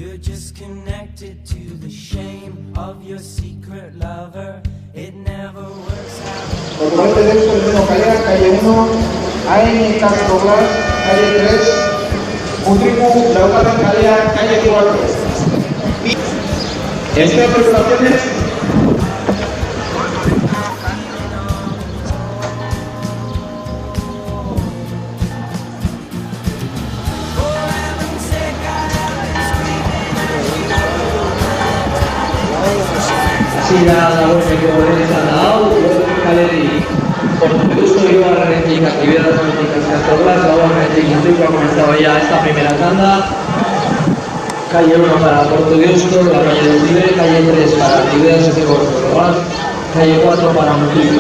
You're just connected to the shame of your secret lover. It never works out. Por Portugués de Deusto, Eleno Calea, calle 1, AM Castro Blas, calle 3, Mutriku, Lautaro Calea, calle 4. Estas preparaciones da hau, kaleri Portuguesko hirugarrenetik actividades políticas Castro-Blas, laugarrenetik Mutriku ha comenzado ya esta primera tanda. Calle 1 para Portuguesko, la calle del Tigre, calle 3 para actividades Castro-Blas, calle 4 para Mutriku.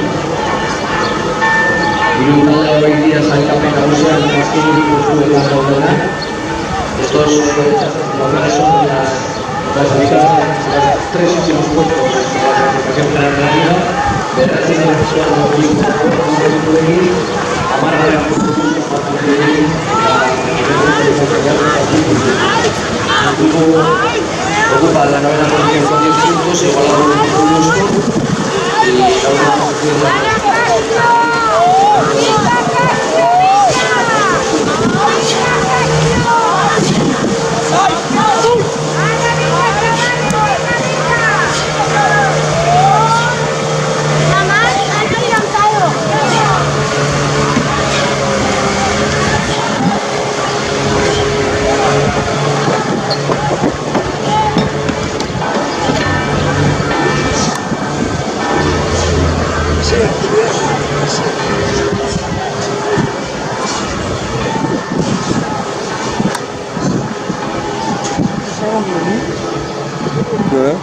Iruña de 20 días al campeón Rusia, en las que estuve la Gaudena. Estos lugares son las ubicadas en los tres últimos puestos de la clasificación general de la liga. Verás si no se han movido un de ir a Marga de la Portuguesa para conseguir ocupa la novena posición con 10 puntos, igualado con el Portuguesco y la última posición de la Good.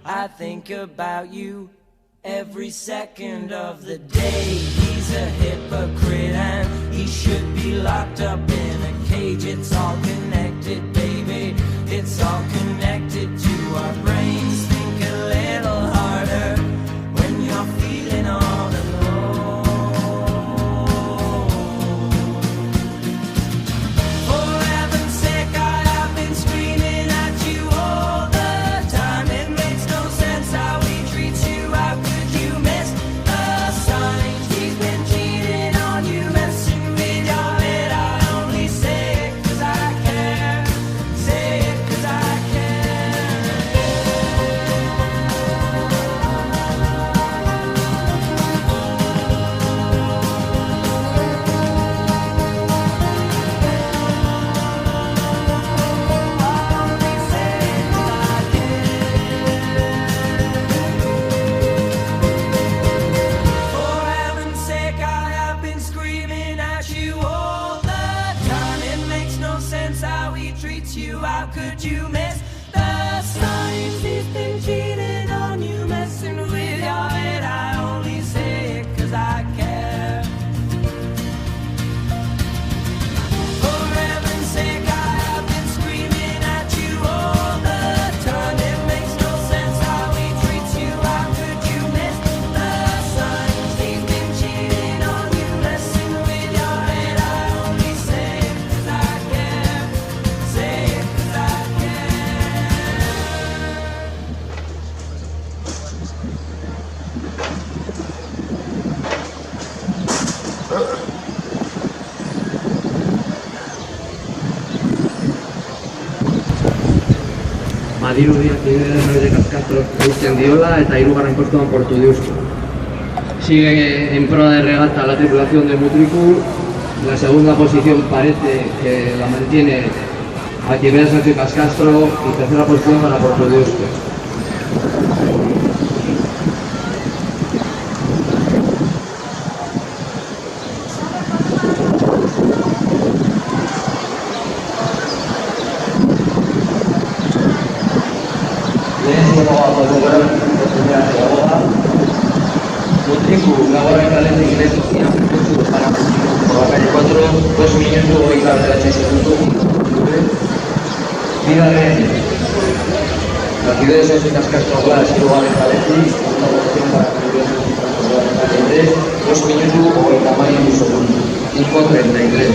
I think about you every second of the day. He's a hypocrite and he should be locked up in a cage. It's all connected, baby. It's all connected to our brains. Think a little harder when you're feeling all alone. For heaven's sake, I have been screaming at you all the time. It makes no sense how we treat you. How could you miss the signs? He's been cheating on you, messing with your head. I only say it 'cause I care. Say it 'cause I how could you miss the signs? He's been cheating on you, messing with your head. I only say it 'cause I care. For heaven's sake, I have been screaming at you all the time. It makes no sense how he treats you. How could you miss the signs? He's been cheating on you, messing with your head. I only say it 'cause I care. Say it 'cause I care. Badirudi actividades Castro uzten diola eta hirugarren postuan Portuguesko. Sigue en prueba de regata la tripulación de Mutriku. La segunda posición parece que la mantiene Actividades Náuticas Castro y tercera posición para Puerto de Usque. Ahora entra el inglés para por la calle 4, 2 minutos y la derecha y segundo. Vida de la ciudad de Náuticas Castro Blas y luego en Valenti, una votación para que 2 minutos y tamaño y segundo. 5:33.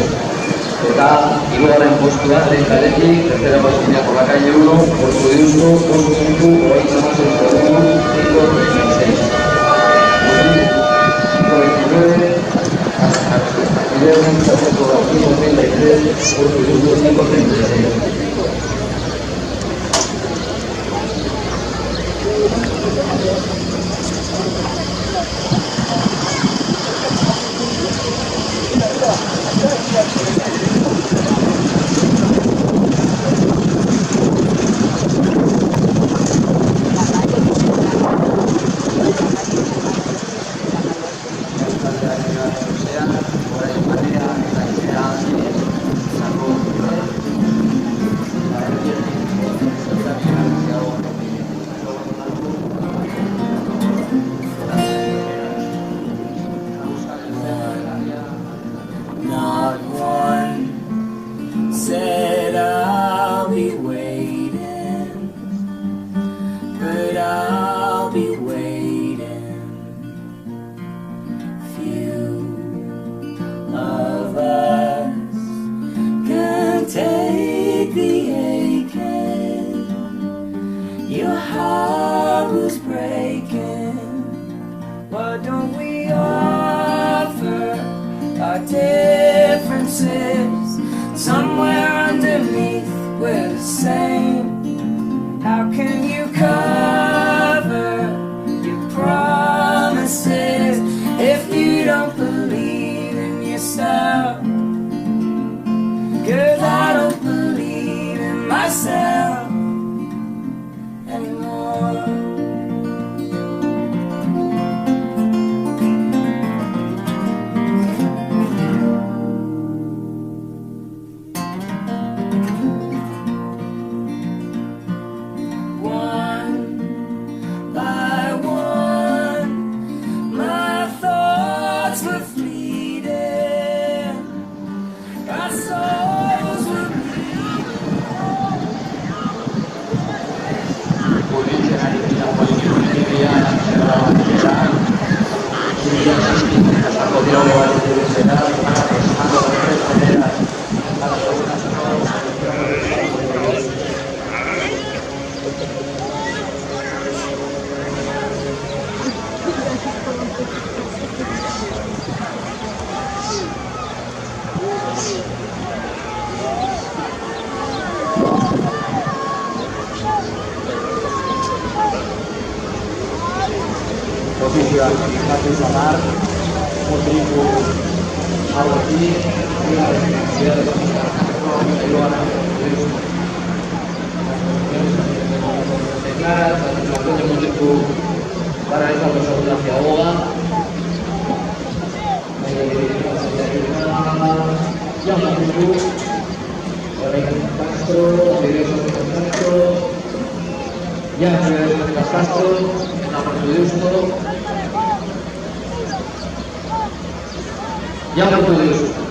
Total, y luego la impostura de Valenti, tercera posición por la calle 1, Puerto de Uso, 2 minutos y tamaño y segundo. 5:36. Not one said I'll be waiting, but I'll be waiting. Few of us can take the aching. Your heart was breaking. Why don't we offer our differences? Somewhere underneath we're the same. How can you cover your promises if you don't believe in yourself? 'Cause I don't believe in myself anymore. Posisi Satu Samar, Putriku Awati, Declara satisfacción de Putriku para esta persona que aboga. Yang Putriku, Orang Castro, Derecho Castro, Yang Castro, Nama Tulisto, Yang Tulisto.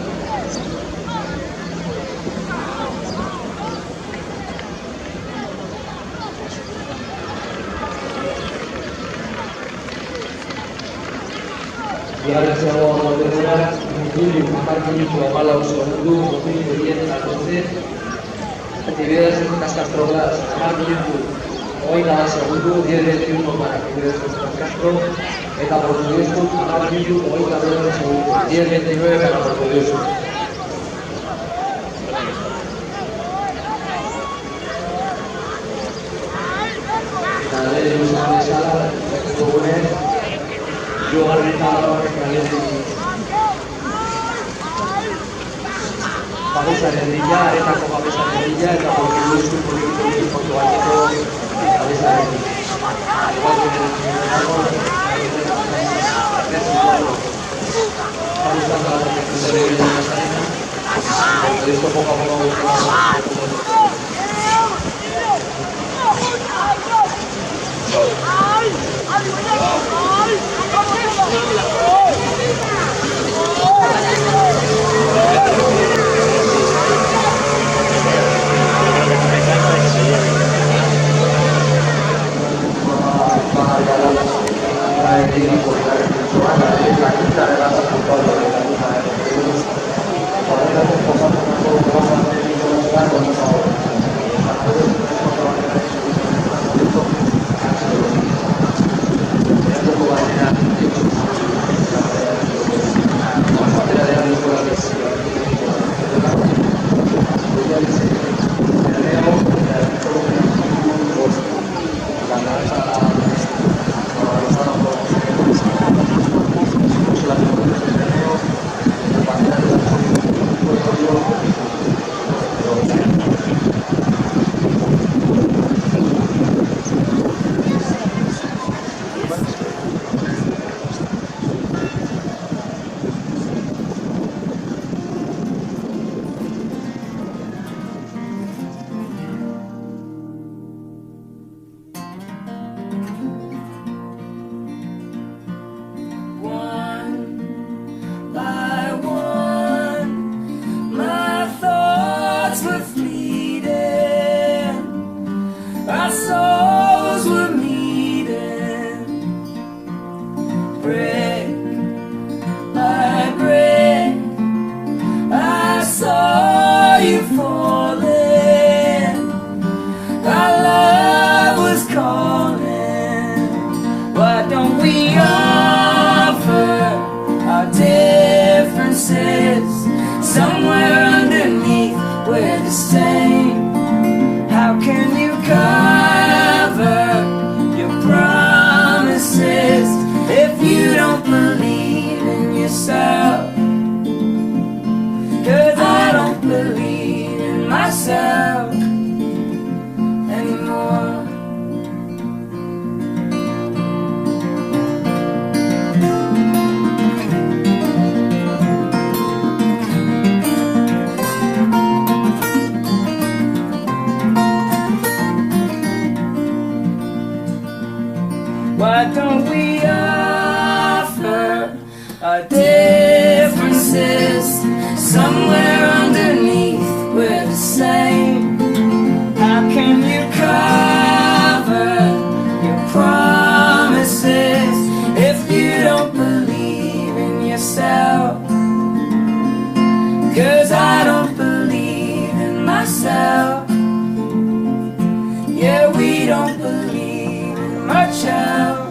Diario se hago a moderar, julio, marzo, mala segundo, 2010 al 12. Actividades en Castro Blas, marzo, hoy la segundo, 10-21 para actividades en Castro. Eta portugués, marzo, hoy la segundo, 10-29 para portugués. La ley de uso de sala, yo garantizaba que la ley babesaren bila, aretako babesaren bila, eta portuduzko politikoekin portugaleko babesaren bila. Esto poco a poco One by one, my thoughts were fleeting, our souls were meeting, brick by brick. I saw you falling, our love was calling. Why don't we offer our differences somewhere underneath? We're the same. How can you cover your promises if you don't believe in yourself? 'Cause I don't believe in myself anymore. Why don't we offer our differences somewhere underneath? We're the same. How can you cover your promises if you don't believe in yourself? 'Cause I don't believe in myself. Yeah, we don't believe in much else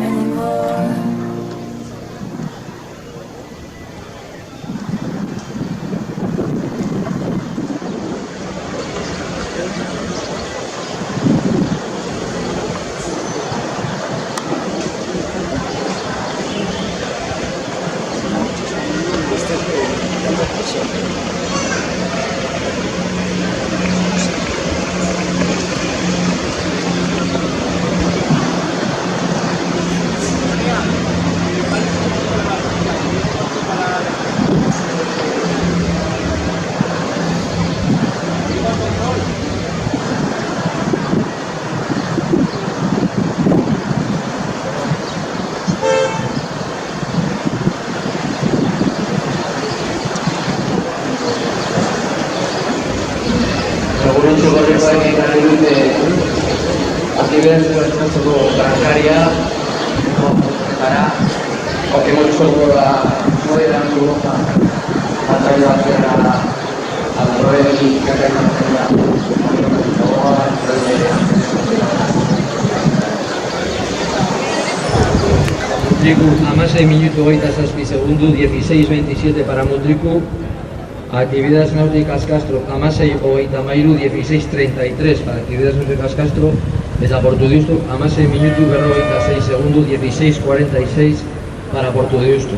anymore. Segurutxo gorrikoak ekarri dute aktibidatzen bertatzeko transkaria, para porque hemos visto la modera en Europa ha traído a la rueda y que ha caído Mutriku, amasei minutu hogeita zazpi segundu, 16:27 para Mutriku. Actividades náuticas Castro, amasei hogeita mairu, 16:33 para Actividades náuticas Castro. Eta Portu Deustu, amasei minutu berrogeita 6 segundu, 16:46 para Portu Deustu.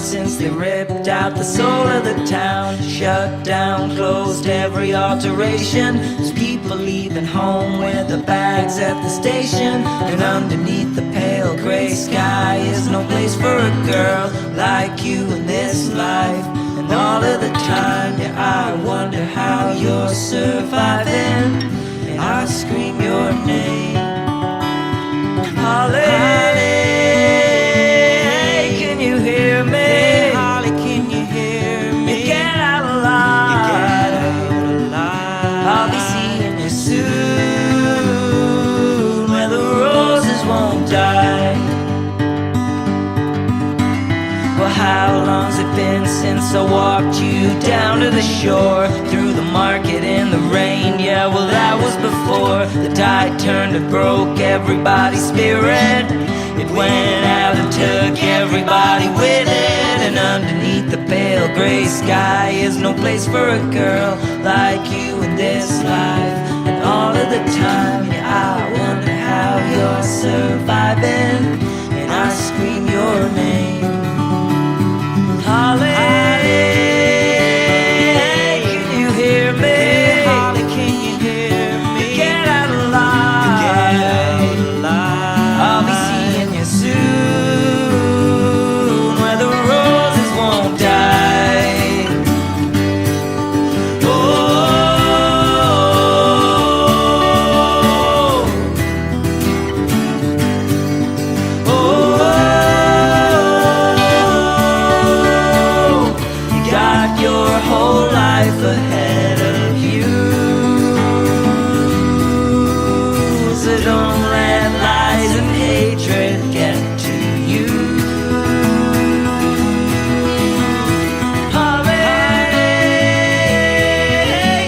since they ripped out the soul of the town. Shut down, closed every alteration. There's people leaving home with the bags at the station. And underneath the pale gray sky is no place for a girl like you in this life. And all of the time, yeah, I wonder how you're surviving. And I scream your name, Holly. Can you hear me? Holly, can you hear me? Get out alive. I'll be seeing you soon, where the roses won't die. Well, how long's it been since I walked you down to the shore, through the market in the rain? Yeah, well, that was before the tide turned and broke everybody's spirit. It went out and took everybody with it. And underneath the pale gray sky is no place for a girl like you in this life. And all of the time, yeah, I wonder how you're surviving. And I scream your name, Holly. Can you hear me? Holly, can you hear me? Get out alive. I'll be seeing you soon, where the roses won't die. Oh, oh, you got your whole life ahead of you, so don't let lies and hatred get to you. Holly,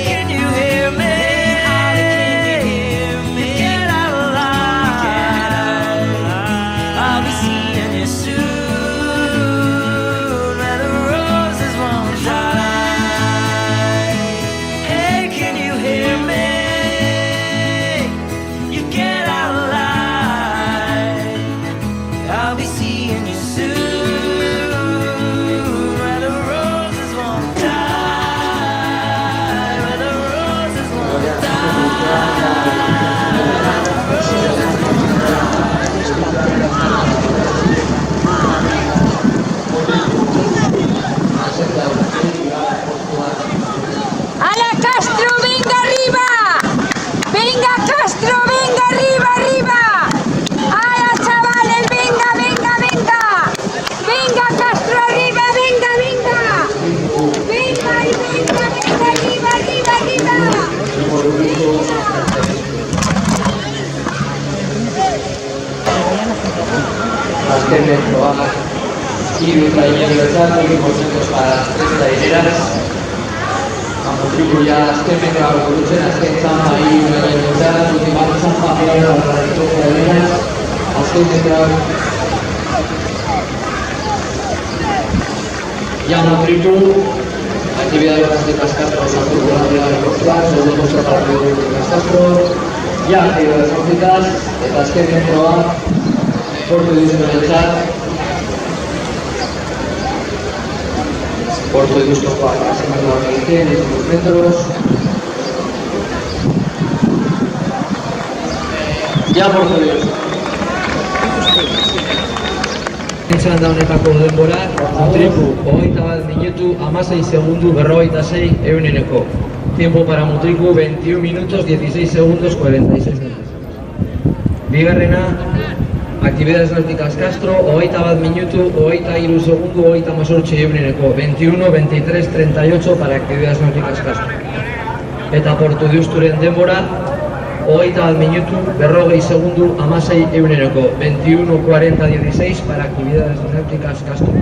can you hear me? Holly, can you hear me? Get out alive. I'll be seeing you soon, where the roses won't die. Hey, can you hear me? You get out alive. I'll be seeing you soon, where the roses won't die, where the roses won't ¡Ala Castro, venga arriba! ¡Venga Castro, venga arriba, arriba! ¡Ala chavales, venga, venga, venga! ¡Venga Castro arriba, venga, venga! ¡Venga y venga, venga, arriba, arriba, arriba! Azken metroak, hiru traineruetan, egipotzeko para 3 traineras. Amotrikulia azken metroak burutzen, azken txampa hiru traineruetan, ultimat txampa pegara barrareko traineras, azken metroak. Ya Amotriku, actividades de Cascastro, Santo Guardia de Costas, segundo partido de Cascastro, ya actividades ópticas, eta azken metroak, Porto Deusturentzat, Porto Deustukoak asemenduak egiten, 15 metros. Ja Porto Deustu. Txanda honetako denbora, Mutriku, 21 minutu, 16 segundu, 46 ehuneneko. Tiempo para Mutriku, 21 minutos, 16 segundos, 46 minutos. Bigarrena, Actividades Náuticas Castro, 21 minutu, 23 segundu, 38 ehuneneko. 21, 23, 38 para Actividades Náuticas Castro. Eta Porto Deusturen denbora, 21 minutu, 40 segundu, 16 ehuneneko. 21, 40, 16 para Actividades Náuticas Castro.